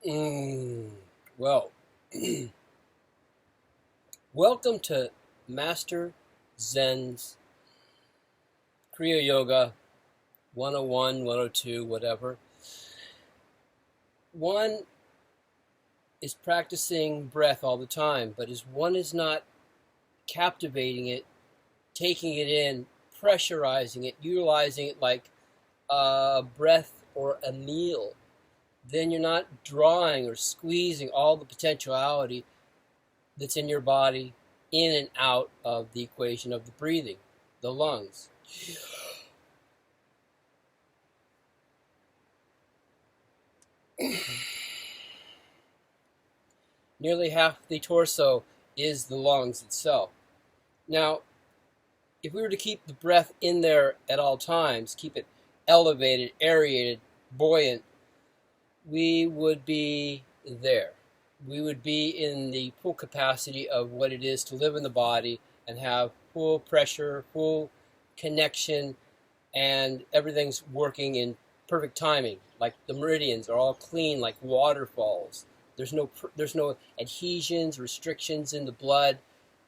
Mm, well, welcome to Master Zen's Kriya Yoga 101, 102, whatever. One is practicing breath all the time, but as one is not captivating it, taking it in, pressurizing it, utilizing it like a breath or a meal, then you're not drawing or squeezing all the potentiality that's in your body in and out of the equation of the breathing, the lungs. Nearly half the torso is the lungs itself. Now, if we were to keep the breath in there at all times, keep it elevated, aerated, buoyant, we would be there. We would be in the full capacity of what it is to live in the body and have full pressure, full connection, and everything's working in perfect timing. Like the meridians are all clean, like waterfalls. There's no adhesions, restrictions in the blood.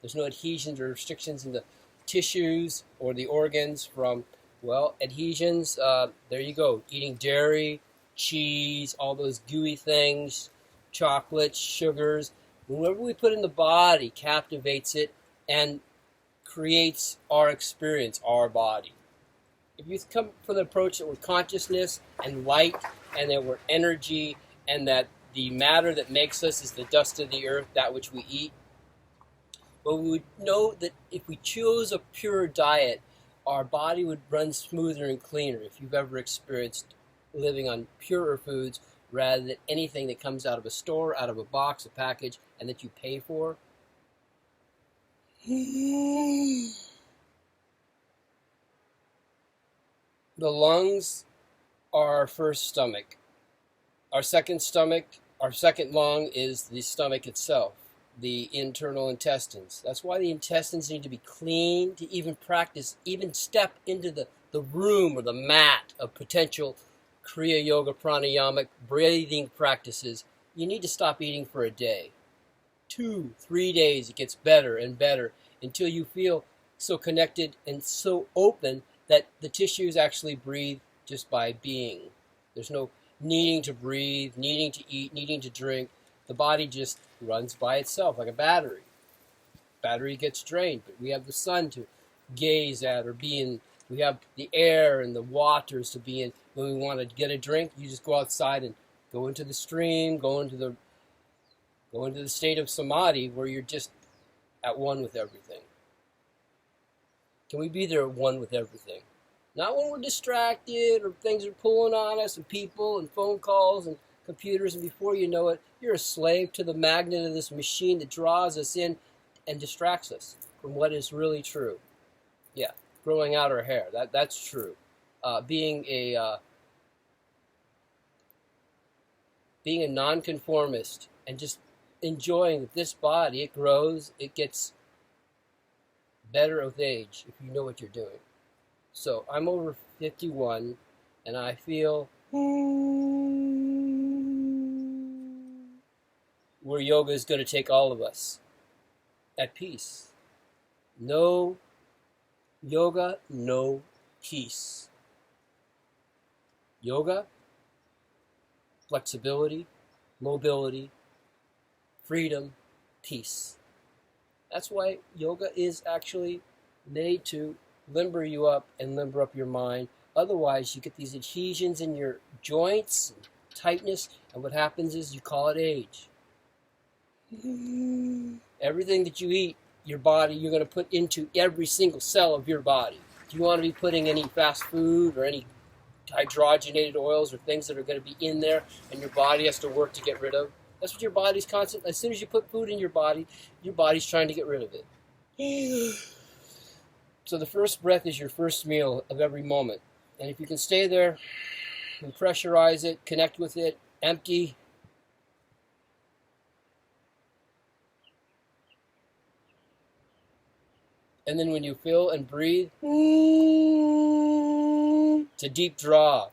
There's no adhesions or restrictions in the tissues or the organs from, well, adhesions. There you go. Eating dairy, cheese, all those gooey things, chocolates, sugars. Whatever we put in the body captivates it and creates our experience, our body. If you come from the approach that we're consciousness and light and that we're energy and that the matter that makes us is the dust of the earth, that which we eat, well, we would know that if we chose a pure diet, our body would run smoother and cleaner. If you've ever experienced living on purer foods rather than anything that comes out of a store, out of a box, a package, and that you pay for. The lungs are our first stomach. Our second lung is the stomach itself, the internal intestines. That's why the intestines need to be clean to even practice, even step into the room or the mat of potential Kriya Yoga pranayamic breathing practices. You need to stop eating for a day. 2, 3 days, it gets better and better until you feel so connected and so open that the tissues actually breathe just by being. There's no needing to breathe, needing to eat, needing to drink. The body just runs by itself like a battery. Battery gets drained, but we have the sun to gaze at or be in. We have the air and the waters to be in. When we want to get a drink, you just go outside and go into the stream, go into the state of samadhi where you're just at one with everything. Can we be there at one with everything? Not when we're distracted or things are pulling on us and people and phone calls and computers, and before you know it, you're a slave to the magnet of this machine that draws us in and distracts us from what is really true. Yeah, growing out our hair, that's true. Being a nonconformist and just enjoying that this body, it grows, it gets better with age if you know what you're doing. So I'm over 51 and I feel where yoga is going to take all of us at peace. No yoga, no peace. Yoga, flexibility, mobility, freedom, peace. That's why yoga is actually made to limber you up and limber up your mind. Otherwise, you get these adhesions in your joints, and tightness, and what happens is you call it age. Everything that you eat, your body, you're going to put into every single cell of your body. Do you want to be putting any fast food or any hydrogenated oils or things that are going to be in there and your body has to work to get rid of? That's what your body's constant. As soon as you put food in your body's trying to get rid of it. So the first breath is your first meal of every moment. And if you can stay there and pressurize it, connect with it, empty. And then when you fill and breathe, it's a deep draw.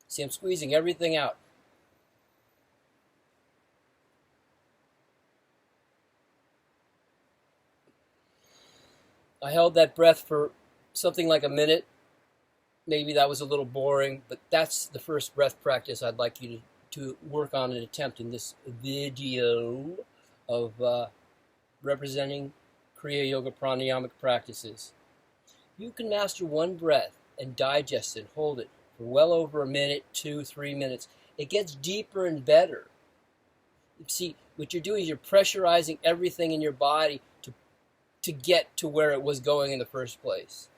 See, I'm squeezing everything out. I held that breath for something like a minute. Maybe that was a little boring, but that's the first breath practice I'd like you to work on and attempt in this video of representing Kriya Yoga pranayamic practices. You can master one breath and digest it, hold it for well over a minute, 2, 3 minutes. It gets deeper and better. See, what you're doing is you're pressurizing everything in your body to get to where it was going in the first place.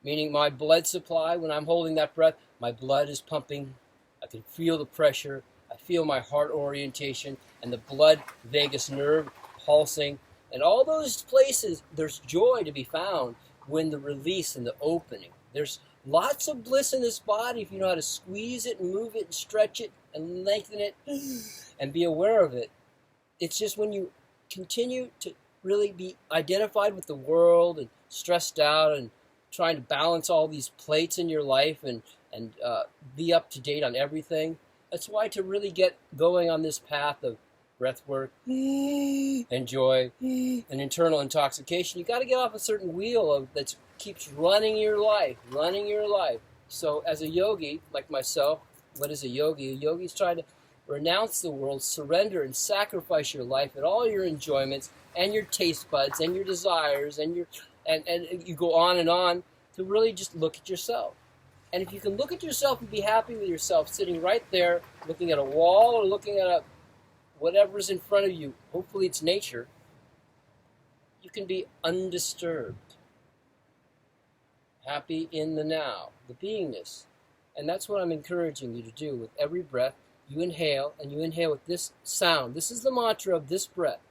Meaning my blood supply, when I'm holding that breath, my blood is pumping. I can feel the pressure. I feel my heart orientation and the blood vagus nerve pulsing. And all those places, there's joy to be found when the release and the opening. There's lots of bliss in this body if you know how to squeeze it and move it and stretch it and lengthen it and be aware of it. It's just when you continue to really be identified with the world and stressed out and trying to balance all these plates in your life and be up to date on everything. That's why to really get going on this path of breath work and joy and internal intoxication, you got to get off a certain wheel that keeps running your life. So as a yogi, like myself, what is a yogi? A yogi is trying to renounce the world, surrender and sacrifice your life and all your enjoyments and your taste buds and your desires and you go on to really just look at yourself. And if you can look at yourself and be happy with yourself sitting right there, looking at a wall or looking at whatever's in front of you, hopefully it's nature, you can be undisturbed, happy in the now, the beingness. And that's what I'm encouraging you to do with every breath. You inhale, and you inhale with this sound. This is the mantra of this breath.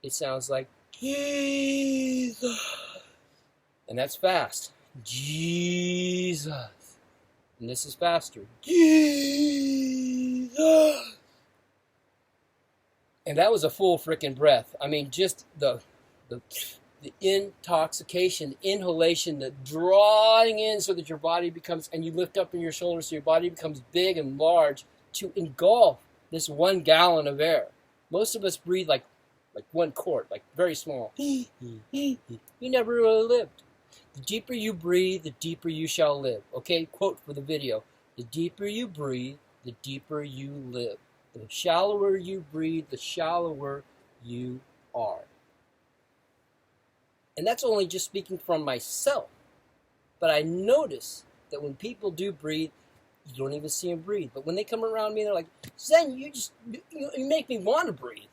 It sounds like Jesus. And that's fast. Jesus. And this is faster. Jesus. And that was a full freaking breath. I mean, just the intoxication, the inhalation, the drawing in so that your body becomes, and you lift up in your shoulders so your body becomes big and large to engulf this 1 gallon of air. Most of us breathe like 1 quart, like very small. You never really lived. The deeper you breathe, the deeper you shall live. Okay, quote for the video. The deeper you breathe, the deeper you live. The shallower you breathe, the shallower you are. And that's only just speaking from myself. But I notice that when people do breathe, you don't even see them breathe. But when they come around me, they're like, Zen, you make me want to breathe.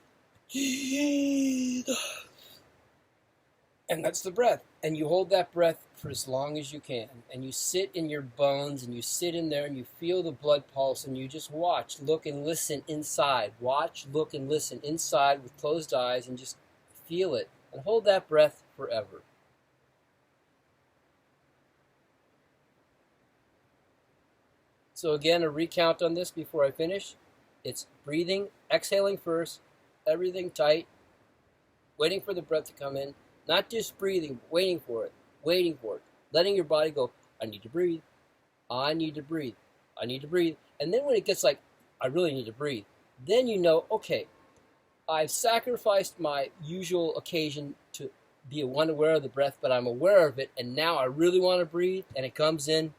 And that's the breath. And you hold that breath for as long as you can. And you sit in your bones and you sit in there and you feel the blood pulse and you just watch, look and listen inside. Watch, look and listen inside with closed eyes and just feel it. And hold that breath forever. So again, a recount on this before I finish. It's breathing, exhaling first, everything tight, waiting for the breath to come in. Not just breathing, but waiting for it, letting your body go, I need to breathe, I need to breathe, I need to breathe. And then when it gets like, I really need to breathe, then you know, okay, I've sacrificed my usual occasion to be unaware of the breath, but I'm aware of it, and now I really want to breathe, and it comes in.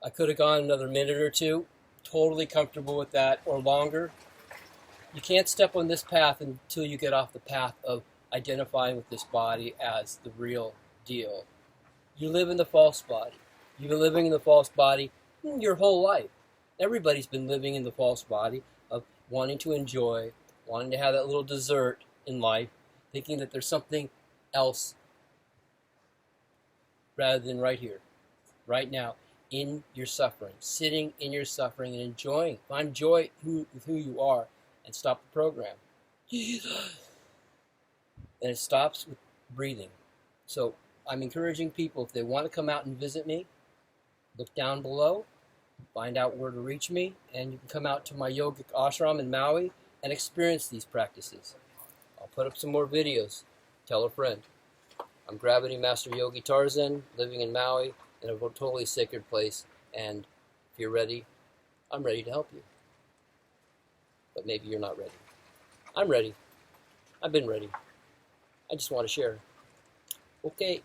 I could have gone another minute or two, totally comfortable with that, or longer. You can't step on this path until you get off the path of identifying with this body as the real deal. You live in the false body. You've been living in the false body your whole life. Everybody's been living in the false body of wanting to enjoy, wanting to have that little dessert in life, thinking that there's something else rather than right here, right now, in your suffering, sitting in your suffering and enjoying. Find joy with who you are and stop the program. And it stops with breathing. So I'm encouraging people, if they want to come out and visit me, look down below, find out where to reach me, and you can come out to my yogic ashram in Maui and experience these practices. I'll put up some more videos. Tell a friend. I'm Gravity Master Yogi Tarzan, living in Maui in a totally sacred place, and if you're ready, I'm ready to help you. But maybe you're not ready. I'm ready. I've been ready. I just want to share. Okay.